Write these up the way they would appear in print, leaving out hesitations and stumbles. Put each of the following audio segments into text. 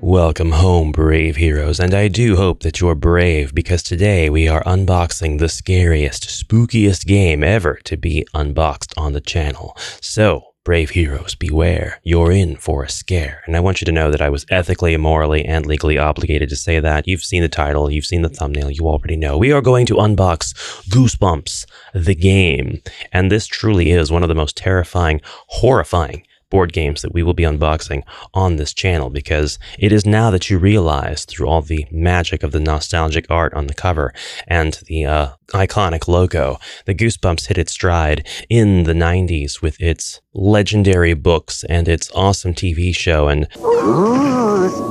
Welcome home, brave heroes, and I do hope that you're brave because today we are unboxing the scariest, spookiest game ever to be unboxed on the channel. So, brave heroes, beware, you're in for a scare. And I want you to know that I was ethically, morally, and legally obligated to say that. You've seen the title, you've seen the thumbnail, you already know. We are going to unbox Goosebumps, the game. And this truly is one of the most terrifying, horrifying board games that we will be unboxing on this channel, because it is now that you realize through all the magic of the nostalgic art on the cover and the iconic logo that Goosebumps hit its stride in the 90s with its legendary books and its awesome TV show. And Goosebumps.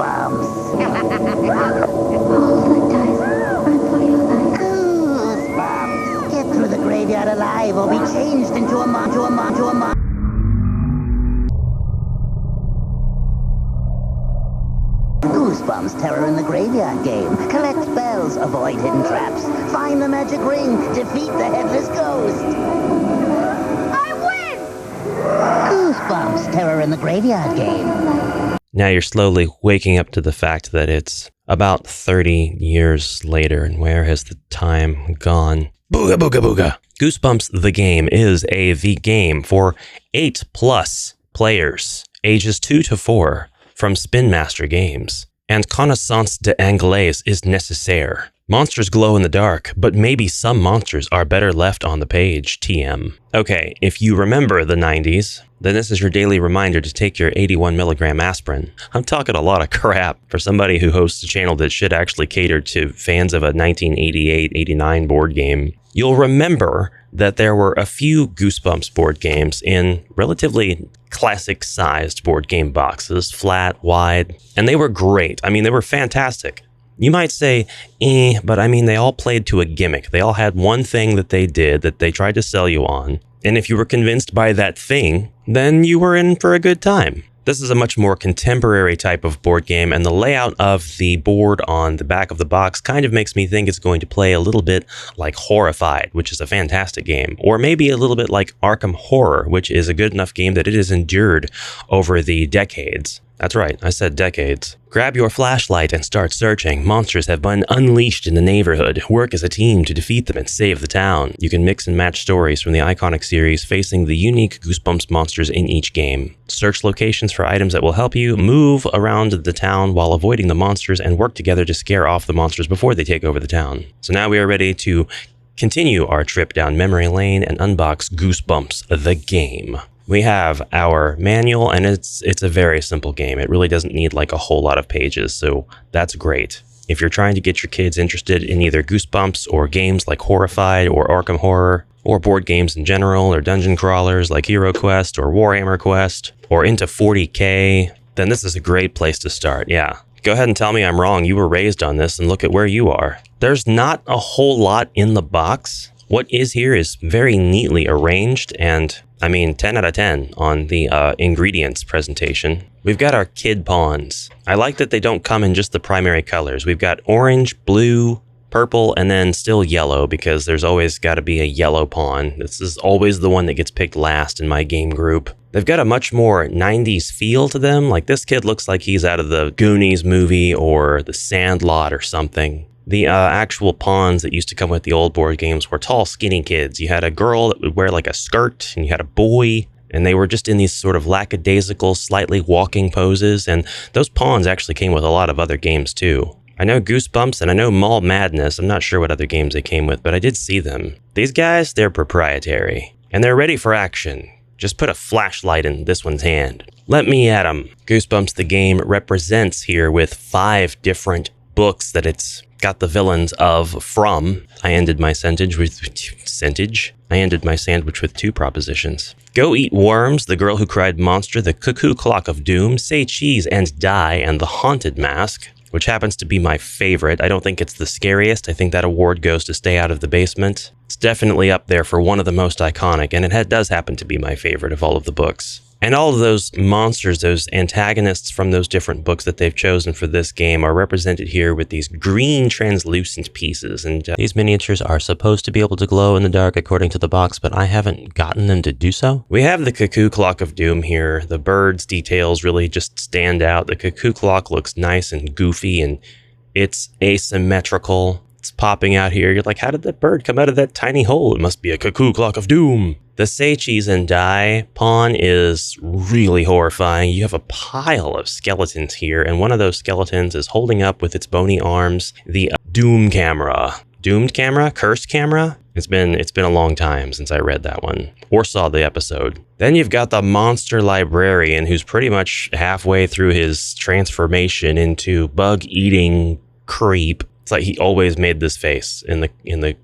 Goosebumps. Get through the graveyard alive or be changed into a monster. Goosebumps Terror in the Graveyard game. Collect bells, avoid hidden traps, find the magic ring, defeat the headless ghost. I win! Goosebumps Terror in the Graveyard game. now you're slowly waking up to the fact that it's about 30 years later, and where has the time gone? Booga booga booga! Goosebumps the game is the game for 8+ players, ages 2 to 4, from Spin Master Games. And connaissance d'anglais is nécessaire. Monsters glow in the dark, but maybe some monsters are better left on the page, TM. Okay, if you remember the 90s, then this is your daily reminder to take your 81 milligram aspirin. I'm talking a lot of crap for somebody who hosts a channel that should actually cater to fans of a 1988-89 board game. You'll remember that there were a few Goosebumps board games in relatively classic-sized board game boxes, flat, wide, and they were great. I mean, they were fantastic. You might say, but I mean, they all played to a gimmick. They all had one thing that they did that they tried to sell you on, and if you were convinced by that thing, then you were in for a good time. This is a much more contemporary type of board game, and the layout of the board on the back of the box kind of makes me think it's going to play a little bit like Horrified, which is a fantastic game, or maybe a little bit like Arkham Horror, which is a good enough game that it has endured over the decades. That's right, I said decades. Grab your flashlight and start searching. Monsters have been unleashed in the neighborhood. Work as a team to defeat them and save the town. You can mix and match stories from the iconic series facing the unique Goosebumps monsters in each game. Search locations for items that will help you move around the town while avoiding the monsters, and work together to scare off the monsters before they take over the town. So now we are ready to continue our trip down memory lane and unbox Goosebumps, the game. We have our manual, and it's a very simple game. It really doesn't need like a whole lot of pages, so that's great. If you're trying to get your kids interested in either Goosebumps or games like Horrified or Arkham Horror, or board games in general, or dungeon crawlers like HeroQuest or Warhammer Quest, or into 40K, then this is a great place to start, yeah. Go ahead and tell me I'm wrong. You were raised on this, and look at where you are. There's not a whole lot in the box. What is here is very neatly arranged, and I mean 10 out of 10 on the ingredients presentation. We've got our kid pawns. I like that they don't come in just the primary colors. We've got orange, blue, purple, and then still yellow, because there's always got to be a yellow pawn. This is always the one that gets picked last in my game group. They've got a much more 90s feel to them. Like, this kid looks like he's out of the Goonies movie or the Sandlot or something. The actual pawns that used to come with the old board games were tall, skinny kids. You had a girl that would wear like a skirt, and you had a boy, and they were just in these sort of lackadaisical, slightly walking poses, and those pawns actually came with a lot of other games too. I know Goosebumps, and I know Mall Madness. I'm not sure what other games they came with, but I did see them. These guys, they're proprietary, and they're ready for action. Just put a flashlight in this one's hand. Let me at 'em. Goosebumps the game represents here with 5 different books that it's got the villains of from. I ended my sandwich with 2 propositions. Go Eat Worms, The Girl Who Cried Monster, The Cuckoo Clock of Doom, Say Cheese and Die, and The Haunted Mask, which happens to be my favorite. I don't think it's the scariest. I think that award goes to Stay Out of the Basement. It's definitely up there for one of the most iconic, and it does happen to be my favorite of all of the books. And all of those monsters, those antagonists from those different books that they've chosen for this game are represented here with these green translucent pieces. And these miniatures are supposed to be able to glow in the dark according to the box, but I haven't gotten them to do so. We have the Cuckoo Clock of Doom here. The bird's details really just stand out. The Cuckoo Clock looks nice and goofy, and it's asymmetrical. It's popping out here. You're like, how did that bird come out of that tiny hole? It must be a Cuckoo Clock of Doom. The Seichis and Die pawn is really horrifying. You have a pile of skeletons here, and one of those skeletons is holding up with its bony arms the Doom camera. Doomed camera? Cursed camera? It's been a long time since I read that one or saw the episode. Then you've got the monster librarian, who's pretty much halfway through his transformation into bug-eating creep. It's like he always made this face in the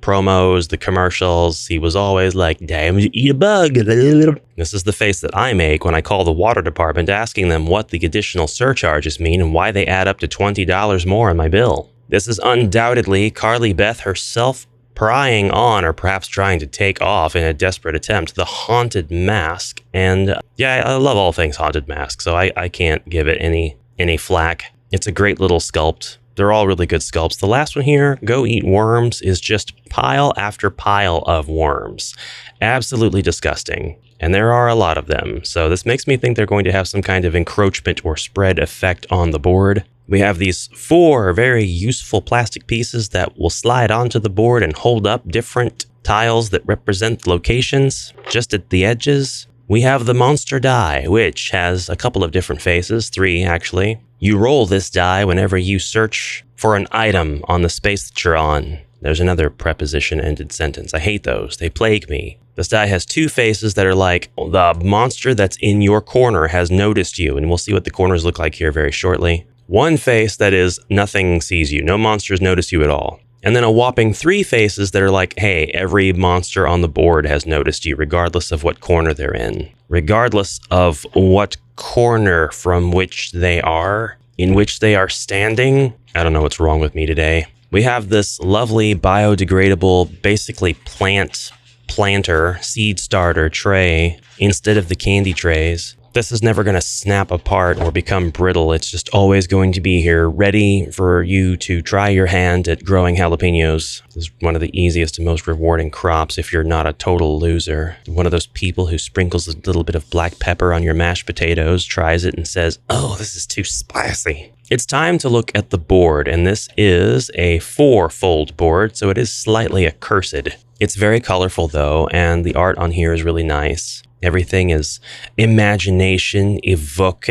promos, the commercials. He was always like, damn, you eat a bug. This is the face that I make when I call the water department asking them what the additional surcharges mean and why they add up to $20 more on my bill. This is undoubtedly Carly Beth herself prying on, or perhaps trying to take off in a desperate attempt, the Haunted Mask. And yeah, I love all things Haunted Mask, so I can't give it any flack. It's a great little sculpt. They're all really good sculpts. The last one here, Go Eat Worms, is just pile after pile of worms. Absolutely disgusting. And there are a lot of them. So this makes me think they're going to have some kind of encroachment or spread effect on the board. We have these 4 very useful plastic pieces that will slide onto the board and hold up different tiles that represent locations just at the edges. We have the monster die, which has a couple of different faces, 3 actually. You roll this die whenever you search for an item on the space that you're on. There's another preposition-ended sentence. I hate those. They plague me. This die has 2 faces that are like, the monster that's in your corner has noticed you, and we'll see what the corners look like here very shortly. 1 face that is, nothing sees you. No monsters notice you at all. And then a whopping 3 faces that are like, hey, every monster on the board has noticed you, regardless of what corner they're in. Regardless of what corner from which they are, in which they are standing. I don't know what's wrong with me today. We have this lovely biodegradable, basically planter, seed starter tray instead of the candy trays. This is never going to snap apart or become brittle. It's just always going to be here, ready for you to try your hand at growing jalapenos. This is one of the easiest and most rewarding crops if you're not a total loser. One of those people who sprinkles a little bit of black pepper on your mashed potatoes, tries it and says, oh, this is too spicy. It's time to look at the board, and this is a 4-fold board, so it is slightly accursed. It's very colorful though, and the art on here is really nice. Everything is imagination evoking,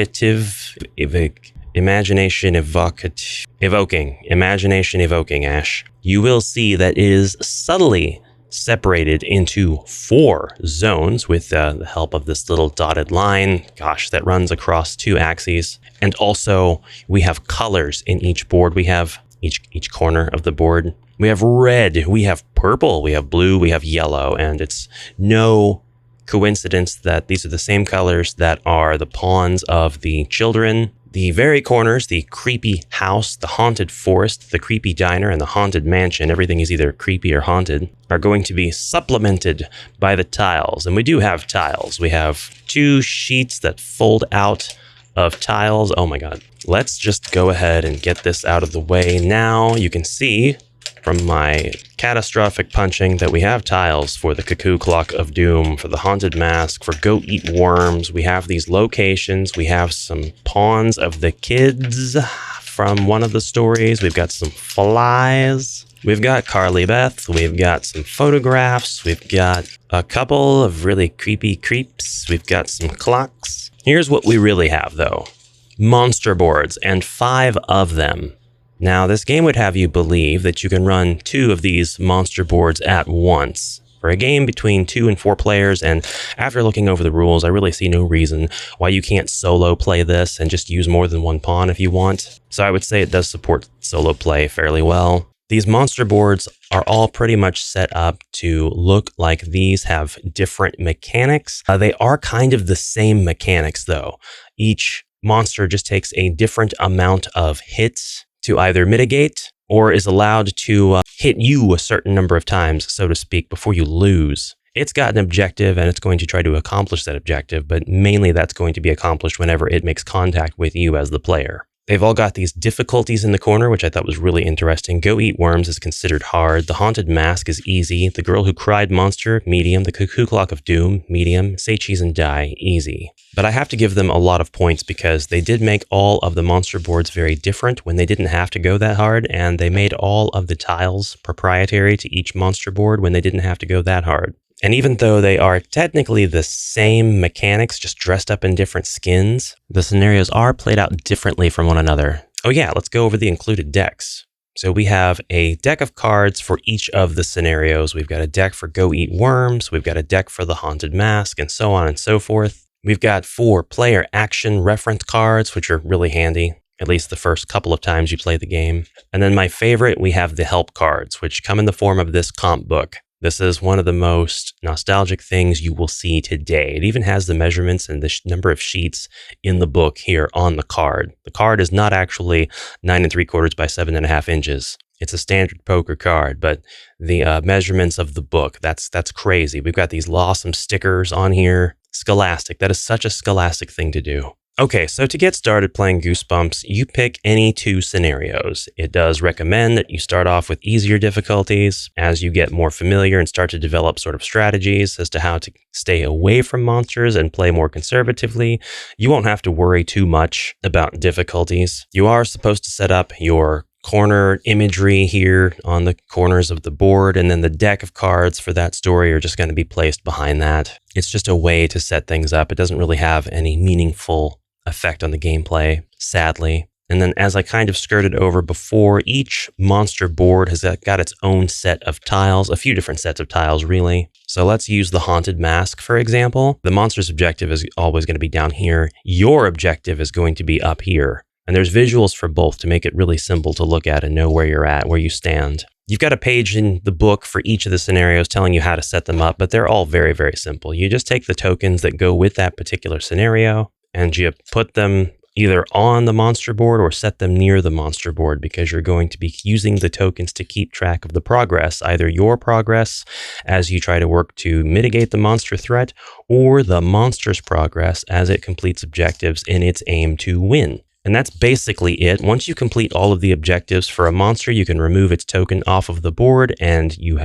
Ash. You will see that it is subtly separated into 4 zones with the help of this little dotted line, that runs across 2 axes. And also we have colors in each board. We have each corner of the board. We have red, we have purple, we have blue, we have yellow, and it's no coincidence that these are the same colors that are the pawns of the children. The very corners, the creepy house, the haunted forest, the creepy diner, and the haunted mansion, everything is either creepy or haunted, are going to be supplemented by the tiles. And we do have tiles. We have 2 sheets that fold out of tiles. Oh my god. Let's just go ahead and get this out of the way now. You can see from my catastrophic punching that we have tiles for the Cuckoo Clock of Doom, for the Haunted Mask, for Go Eat Worms. We have these locations. We have some pawns of the kids from one of the stories. We've got some flies. We've got Carly Beth. We've got some photographs. We've got a couple of really creepy creeps. We've got some clocks. Here's what we really have, though. Monster boards, and 5 of them. Now, this game would have you believe that you can run 2 of these monster boards at once. For a game between 2 and 4 players, and after looking over the rules, I really see no reason why you can't solo play this and just use more than 1 pawn if you want. So I would say it does support solo play fairly well. These monster boards are all pretty much set up to look like these have different mechanics. They are kind of the same mechanics, though. Each monster just takes a different amount of hits to either mitigate or is allowed to hit you a certain number of times, so to speak, before you lose. It's got an objective and it's going to try to accomplish that objective, but mainly that's going to be accomplished whenever it makes contact with you as the player. They've all got these difficulties in the corner, which I thought was really interesting. Go Eat Worms is considered hard. The Haunted Mask is easy. The Girl Who Cried Monster, medium. The Cuckoo Clock of Doom, medium. Say Cheese and Die, easy. But I have to give them a lot of points because they did make all of the monster boards very different when they didn't have to go that hard, and they made all of the tiles proprietary to each monster board when they didn't have to go that hard. And even though they are technically the same mechanics, just dressed up in different skins, the scenarios are played out differently from one another. Oh yeah, let's go over the included decks. So we have a deck of cards for each of the scenarios. We've got a deck for Go Eat Worms, we've got a deck for the Haunted Mask, and so on and so forth. We've got 4 player action reference cards, which are really handy, at least the first couple of times you play the game. And then my favorite, we have the help cards, which come in the form of this comp book. This is one of the most nostalgic things you will see today. It even has the measurements and the number of sheets in the book here on the card. The card is not actually 9 3/4 by 7.5 inches. It's a standard poker card, but the measurements of the book, that's crazy. We've got these awesome stickers on here. Scholastic. That is such a scholastic thing to do. Okay, so to get started playing Goosebumps, you pick any 2 scenarios. It does recommend that you start off with easier difficulties. As you get more familiar and start to develop sort of strategies as to how to stay away from monsters and play more conservatively, you won't have to worry too much about difficulties. You are supposed to set up your corner imagery here on the corners of the board, and then the deck of cards for that story are just going to be placed behind that. It's just a way to set things up. It doesn't really have any meaningful effect on the gameplay, sadly. And then as I kind of skirted over before, each monster board has got its own set of tiles, a few different sets of tiles really. So let's use the Haunted Mask, for example. The monster's objective is always going to be down here. Your objective is going to be up here. And there's visuals for both to make it really simple to look at and know where you're at, where you stand. You've got a page in the book for each of the scenarios telling you how to set them up, but they're all very, very simple. You just take the tokens that go with that particular scenario and you put them either on the monster board or set them near the monster board, because you're going to be using the tokens to keep track of the progress, either your progress as you try to work to mitigate the monster threat, or the monster's progress as it completes objectives in its aim to win. And that's basically it. Once you complete all of the objectives for a monster, you can remove its token off of the board and you've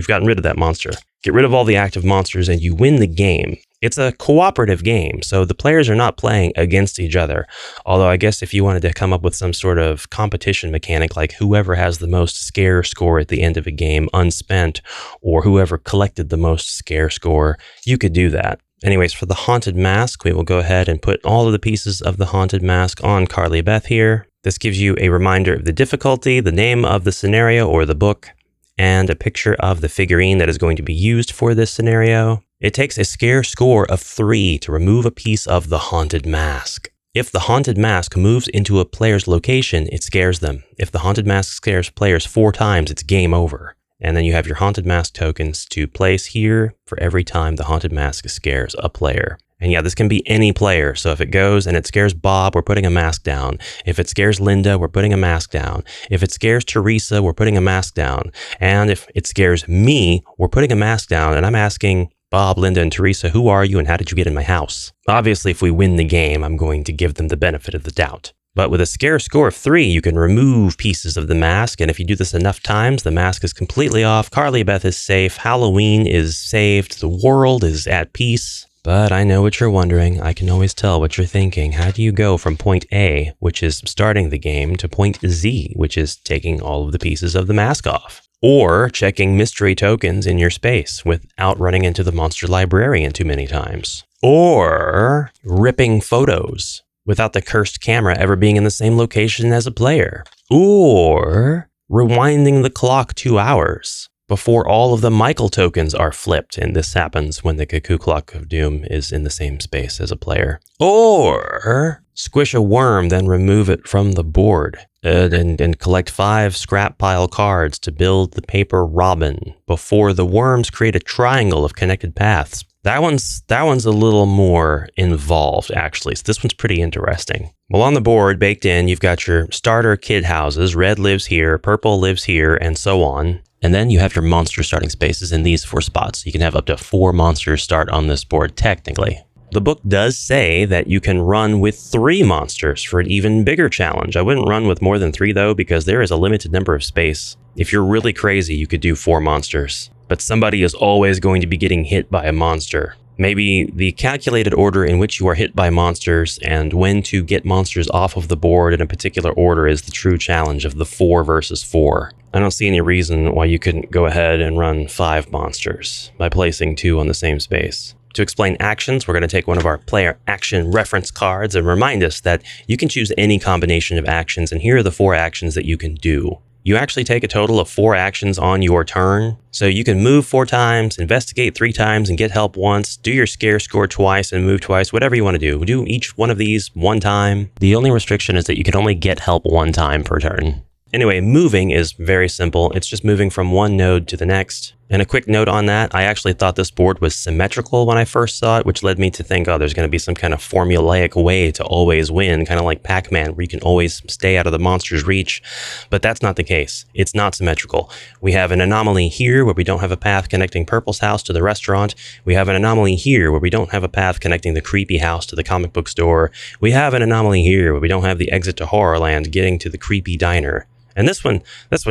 gotten rid of that monster. Get rid of all the active monsters and you win the game. It's a cooperative game, so the players are not playing against each other. Although I guess if you wanted to come up with some sort of competition mechanic, like whoever has the most scare score at the end of a game unspent, or whoever collected the most scare score, you could do that. Anyways, for the Haunted Mask, we will go ahead and put all of the pieces of the Haunted Mask on Carly Beth here. This gives you a reminder of the difficulty, the name of the scenario or the book, and a picture of the figurine that is going to be used for this scenario. It takes a scare score of 3 to remove a piece of the Haunted Mask. If the Haunted Mask moves into a player's location, it scares them. If the Haunted Mask scares players 4 times, it's game over. And then you have your Haunted Mask tokens to place here for every time the Haunted Mask scares a player. And yeah, this can be any player. So if it goes and it scares Bob, we're putting a mask down. If it scares Linda, we're putting a mask down. If it scares Teresa, we're putting a mask down. And if it scares me, we're putting a mask down. And I'm asking Bob, Linda, and Teresa, who are you and how did you get in my house? Obviously, if we win the game, I'm going to give them the benefit of the doubt. But with a scare score of 3, you can remove pieces of the mask, and if you do this enough times, the mask is completely off, Carly Beth is safe, Halloween is saved, the world is at peace. But I know what you're wondering. I can always tell what you're thinking. How do you go from point A, which is starting the game, to point Z, which is taking all of the pieces of the mask off? Or checking mystery tokens in your space without running into the monster librarian too many times? Or ripping photos without the cursed camera ever being in the same location as a player? Or rewinding the clock 2 hours before all of the Michael tokens are flipped, and this happens when the Cuckoo Clock of Doom is in the same space as a player. Or squish a worm, then remove it from the board, and collect 5 scrap pile cards to build the paper robin before the worms create a triangle of connected paths. That one's a little more involved, actually. So this one's pretty interesting. Well, on the board, baked in, you've got your starter kid houses. Red lives here, purple lives here, and so on. And then you have your monster starting spaces in these 4 spots. You can have up to 4 monsters start on this board technically. The book does say that you can run with 3 monsters for an even bigger challenge. I wouldn't run with more than 3 though, because there is a limited number of space. If you're really crazy, you could do 4 monsters. But somebody is always going to be getting hit by a monster. Maybe the calculated order in which you are hit by monsters and when to get monsters off of the board in a particular order is the true challenge of the 4 versus 4. I don't see any reason why you couldn't go ahead and run 5 monsters by placing 2 on the same space. To explain actions, we're going to take one of our player action reference cards and remind us that you can choose any combination of actions, and here are the 4 actions that you can do. You actually take a total of 4 actions on your turn, so you can move 4 times, investigate 3 times, and get help once, do your scare score twice and move twice, whatever you want to do. Do each one of these 1 time. The only restriction is that you can only get help 1 time per turn. Anyway, moving is very simple. It's just moving from one node to the next. And a quick note on that, I actually thought this board was symmetrical when I first saw it, which led me to think, oh, there's going to be some kind of formulaic way to always win, kind of like Pac-Man, where you can always stay out of the monster's reach. But that's not the case. It's not symmetrical. We have an anomaly here where we don't have a path connecting Purple's house to the restaurant. We have an anomaly here where we don't have a path connecting the creepy house to the comic book store. We have an anomaly here where we don't have the exit to Horrorland getting to the creepy diner. And this one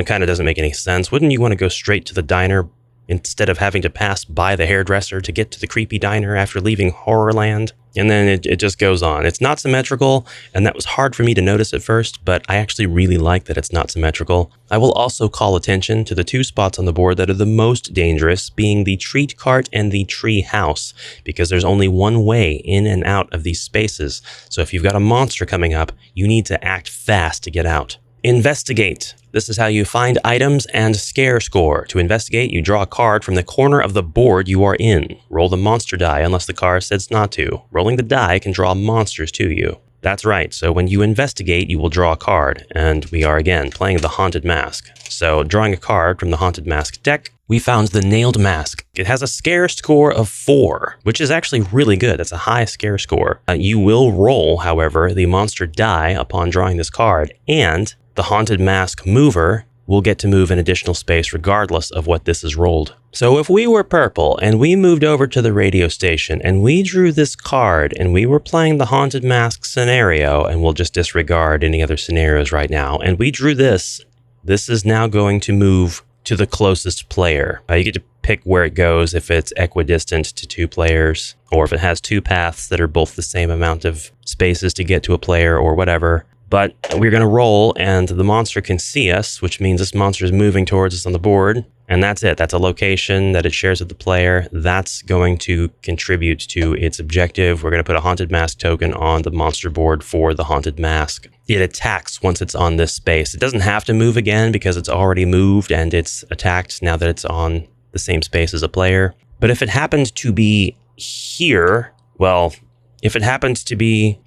kind of doesn't make any sense. Wouldn't you want to go straight to the diner instead of having to pass by the hairdresser to get to the creepy diner after leaving Horrorland? And then it just goes on. It's not symmetrical, and that was hard for me to notice at first, but I actually really like that it's not symmetrical. I will also call attention to the 2 spots on the board that are the most dangerous, being the treat cart and the tree house, because there's only one way in and out of these spaces. So if you've got a monster coming up, you need to act fast to get out. Investigate. This is how you find items and scare score. To investigate, you draw a card from the corner of the board you are in. Roll the monster die unless the card says not to. Rolling the die can draw monsters to you. That's right, so when you investigate, you will draw a card, and we are again playing the Haunted Mask. So drawing a card from the Haunted Mask deck, we found the Nailed Mask. It has a scare score of 4, which is actually really good. That's a high scare score. You will roll, however, the monster die upon drawing this card, and the Haunted Mask mover will get to move an additional space regardless of what this is rolled. So if we were purple and we moved over to the radio station and we drew this card and we were playing the Haunted Mask scenario, and we'll just disregard any other scenarios right now, and we drew this is now going to move to the closest player. You get to pick where it goes, if it's equidistant to 2 players, or if it has 2 paths that are both the same amount of spaces to get to a player or whatever. But we're going to roll, and the monster can see us, which means this monster is moving towards us on the board. And that's it. That's a location that it shares with the player. That's going to contribute to its objective. We're going to put a Haunted Mask token on the monster board for the Haunted Mask. It attacks once it's on this space. It doesn't have to move again because it's already moved and it's attacked now that it's on the same space as a player. But if it happened to be here, well, if it happened to be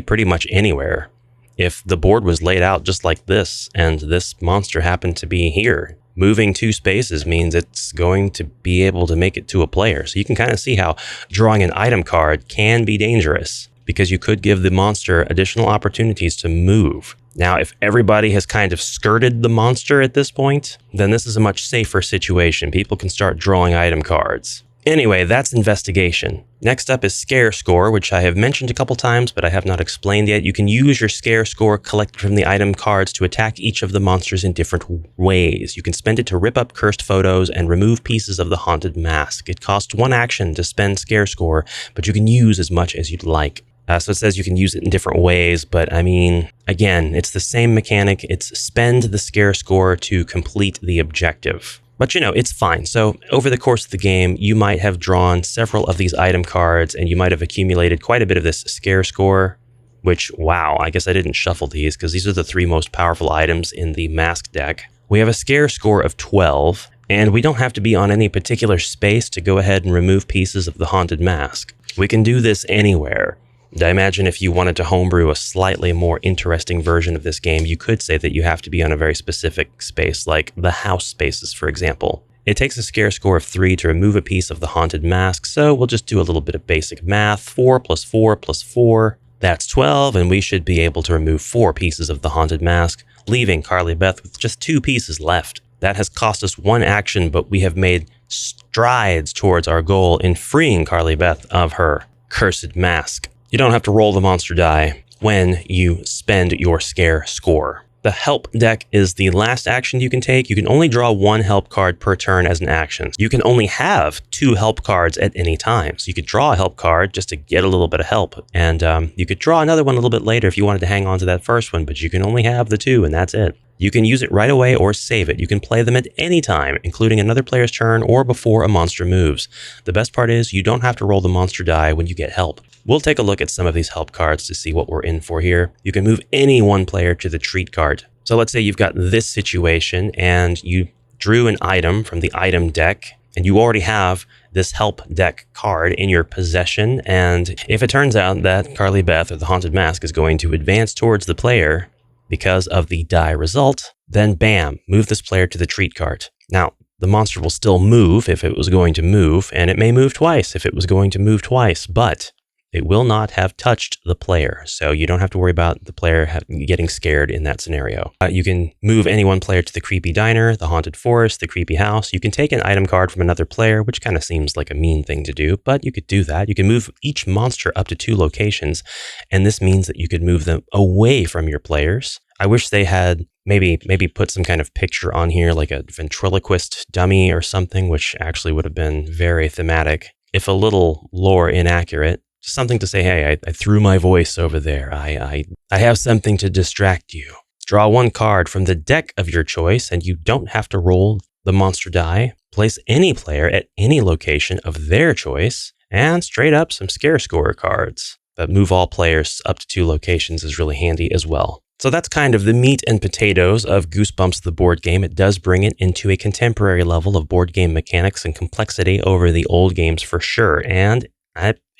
pretty much anywhere, if the board was laid out just like this and this monster happened to be here, moving 2 spaces means it's going to be able to make it to a player. So you can kind of see how drawing an item card can be dangerous because you could give the monster additional opportunities to move. Now, if everybody has kind of skirted the monster at this point, then this is a much safer situation. People can start drawing item cards. Anyway, that's investigation. Next up is scare score, which I have mentioned a couple times, but I have not explained yet. You can use your scare score collected from the item cards to attack each of the monsters in different ways. You can spend it to rip up cursed photos and remove pieces of the Haunted Mask. It costs 1 action to spend scare score, but you can use as much as you'd like. So it says you can use it in different ways, but I mean, again, it's the same mechanic. It's spend the scare score to complete the objective. But it's fine. So over the course of the game, you might have drawn several of these item cards and you might have accumulated quite a bit of this scare score, which, wow, I guess I didn't shuffle these because these are the 3 most powerful items in the mask deck. We have a scare score of 12, and we don't have to be on any particular space to go ahead and remove pieces of the Haunted Mask. We can do this anywhere. I imagine if you wanted to homebrew a slightly more interesting version of this game, you could say that you have to be on a very specific space, like the house spaces, for example. It takes a scare score of 3 to remove a piece of the Haunted Mask, so we'll just do a little bit of basic math. 4 plus 4 plus 4, that's 12, and we should be able to remove 4 pieces of the Haunted Mask, leaving Carly Beth with just 2 pieces left. That has cost us 1 action, but we have made strides towards our goal in freeing Carly Beth of her cursed mask. You don't have to roll the monster die when you spend your scare score. The help deck is the last action you can take. You can only draw 1 help card per turn as an action. You can only have 2 help cards at any time. So you could draw a help card just to get a little bit of help. And you could draw another one a little bit later if you wanted to hang on to that first one, but you can only have the 2 and that's it. You can use it right away or save it. You can play them at any time, including another player's turn or before a monster moves. The best part is you don't have to roll the monster die when you get help. We'll take a look at some of these help cards to see what we're in for here. You can move any one player to the treat card. So let's say you've got this situation and you drew an item from the item deck and you already have this help deck card in your possession. And if it turns out that Carly Beth or the Haunted Mask is going to advance towards the player because of the die result, then bam, move this player to the treat card. Now, the monster will still move if it was going to move, and it may move twice if it was going to move twice, but it will not have touched the player, so you don't have to worry about the player getting scared in that scenario. You can move any one player to the creepy diner, the haunted forest, the creepy house. You can take an item card from another player, which kind of seems like a mean thing to do, but you could do that. You can move each monster up to 2 locations, and this means that you could move them away from your players. I wish they had maybe put some kind of picture on here, like a ventriloquist dummy or something, which actually would have been very thematic. If a little lore inaccurate, something to say, hey, I threw my voice over there. I have something to distract you. Draw 1 card from the deck of your choice, and you don't have to roll the monster die. Place any player at any location of their choice, and straight up some scare scorer cards. But move all players up to 2 locations is really handy as well. So that's kind of the meat and potatoes of Goosebumps the board game. It does bring it into a contemporary level of board game mechanics and complexity over the old games for sure. And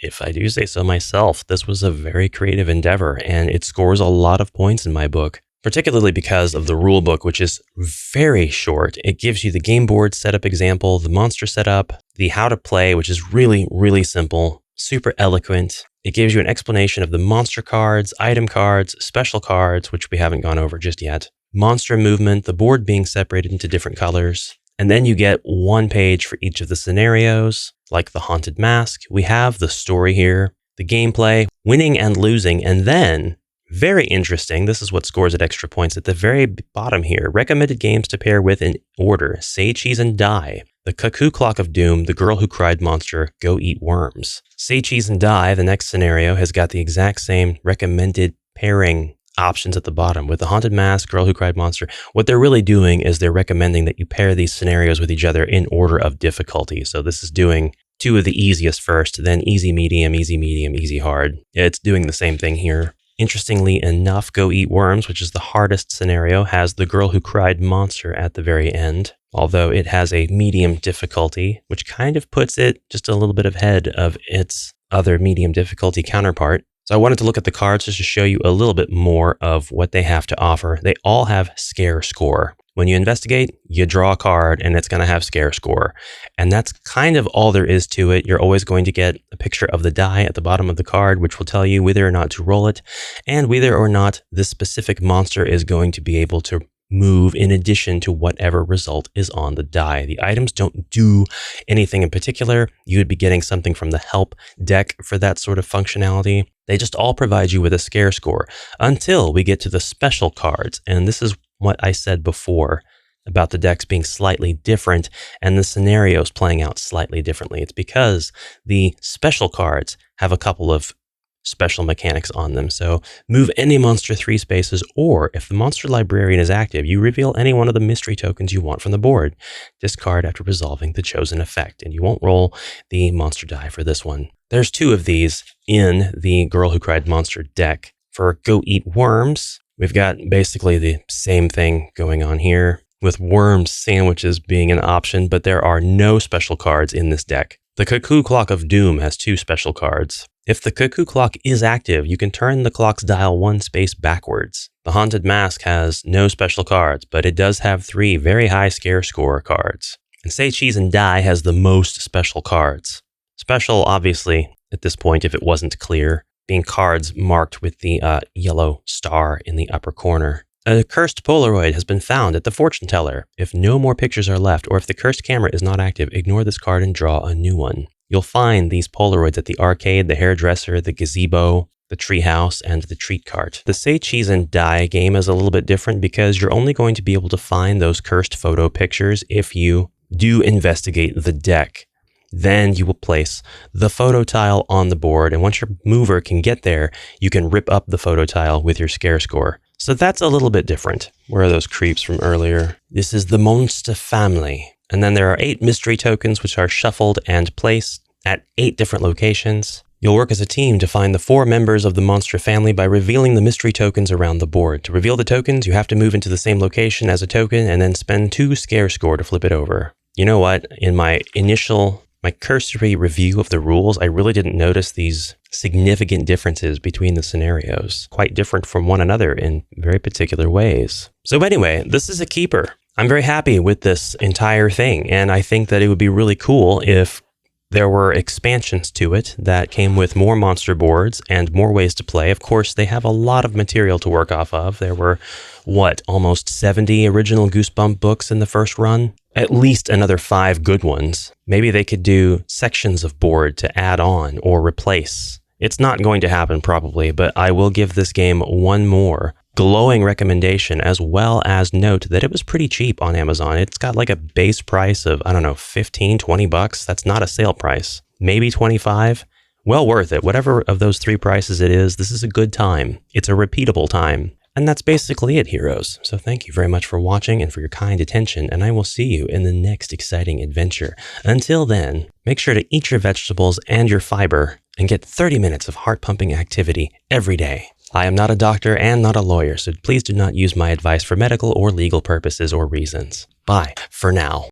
if I do say so myself, this was a very creative endeavor, and it scores a lot of points in my book, particularly because of the rule book, which is very short. It gives you the game board setup example, the monster setup, the how to play, which is really, really simple, super eloquent. It gives you an explanation of the monster cards, item cards, special cards, which we haven't gone over just yet, monster movement, the board being separated into different colors. And then you get 1 page for each of the scenarios, like the Haunted Mask. We have the story here, the gameplay, winning and losing, and then, very interesting, this is what scores at extra points at the very bottom here, recommended games to pair with in order, Say Cheese and Die, The Cuckoo Clock of Doom, The Girl Who Cried Monster, Go Eat Worms. Say Cheese and Die, the next scenario, has got the exact same recommended pairing options at the bottom with the Haunted Mask, Girl Who Cried Monster. What they're really doing is they're recommending that you pair these scenarios with each other in order of difficulty. So this is doing 2 of the easiest first, then easy medium, easy hard. It's doing the same thing here. Interestingly enough, Go Eat Worms, which is the hardest scenario, has the Girl Who Cried Monster at the very end, although it has a medium difficulty, which kind of puts it just a little bit ahead of its other medium difficulty counterpart. So I wanted to look at the cards just to show you a little bit more of what they have to offer. They all have scare score. When you investigate, you draw a card and it's going to have scare score. And that's kind of all there is to it. You're always going to get a picture of the die at the bottom of the card, which will tell you whether or not to roll it and whether or not this specific monster is going to be able to move in addition to whatever result is on the die. The items don't do anything in particular. You would be getting something from the help deck for that sort of functionality. They just all provide you with a scare score until we get to the special cards. And this is what I said before about the decks being slightly different and the scenarios playing out slightly differently. It's because the special cards have a couple of special mechanics on them. So move any monster 3 spaces, or if the monster librarian is active, you reveal any one of the mystery tokens you want from the board. Discard after resolving the chosen effect, and you won't roll the monster die for this one. There's 2 of these in the Girl Who Cried Monster deck. For Go Eat Worms, we've got basically the same thing going on here, with worm sandwiches being an option, but there are no special cards in this deck. The Cuckoo Clock of Doom has 2 special cards. If the Cuckoo Clock is active, you can turn the clock's dial 1 space backwards. The Haunted Mask has no special cards, but it does have 3 very high scare score cards. And Say Cheese and Die has the most special cards. Special, obviously, at this point, if it wasn't clear, being cards marked with the yellow star in the upper corner. A cursed Polaroid has been found at the fortune teller. If no more pictures are left, or if the cursed camera is not active, ignore this card and draw a new one. You'll find these Polaroids at the arcade, the hairdresser, the gazebo, the treehouse, and the treat cart. The Say Cheese and Die game is a little bit different because you're only going to be able to find those cursed photo pictures if you do investigate the deck. Then you will place the photo tile on the board, and once your mover can get there, you can rip up the photo tile with your scare score. So that's a little bit different. Where are those creeps from earlier? This is the Monster Family. And then there are 8 mystery tokens which are shuffled and placed at 8 different locations. You'll work as a team to find the 4 members of the monster family by revealing the mystery tokens around the board. To reveal the tokens, you have to move into the same location as a token and then spend 2 scare score to flip it over. You know what? In my cursory review of the rules, I really didn't notice these significant differences between the scenarios. Quite different from one another in very particular ways. So anyway, this is a keeper. I'm very happy with this entire thing, and I think that it would be really cool if there were expansions to it that came with more monster boards and more ways to play. Of course, they have a lot of material to work off of. There were, almost 70 original Goosebump books in the first run? At least another 5 good ones. Maybe they could do sections of board to add on or replace. It's not going to happen probably, but I will give this game one more glowing recommendation, as well as note that it was pretty cheap on Amazon. It's got like a base price of, I don't know, 15, 20 bucks. That's not a sale price. Maybe 25. Well worth it. Whatever of those 3 prices it is, this is a good time. It's a repeatable time. And that's basically it, heroes. So thank you very much for watching and for your kind attention, and I will see you in the next exciting adventure. Until then, make sure to eat your vegetables and your fiber and get 30 minutes of heart-pumping activity every day. I am not a doctor and not a lawyer, so please do not use my advice for medical or legal purposes or reasons. Bye for now.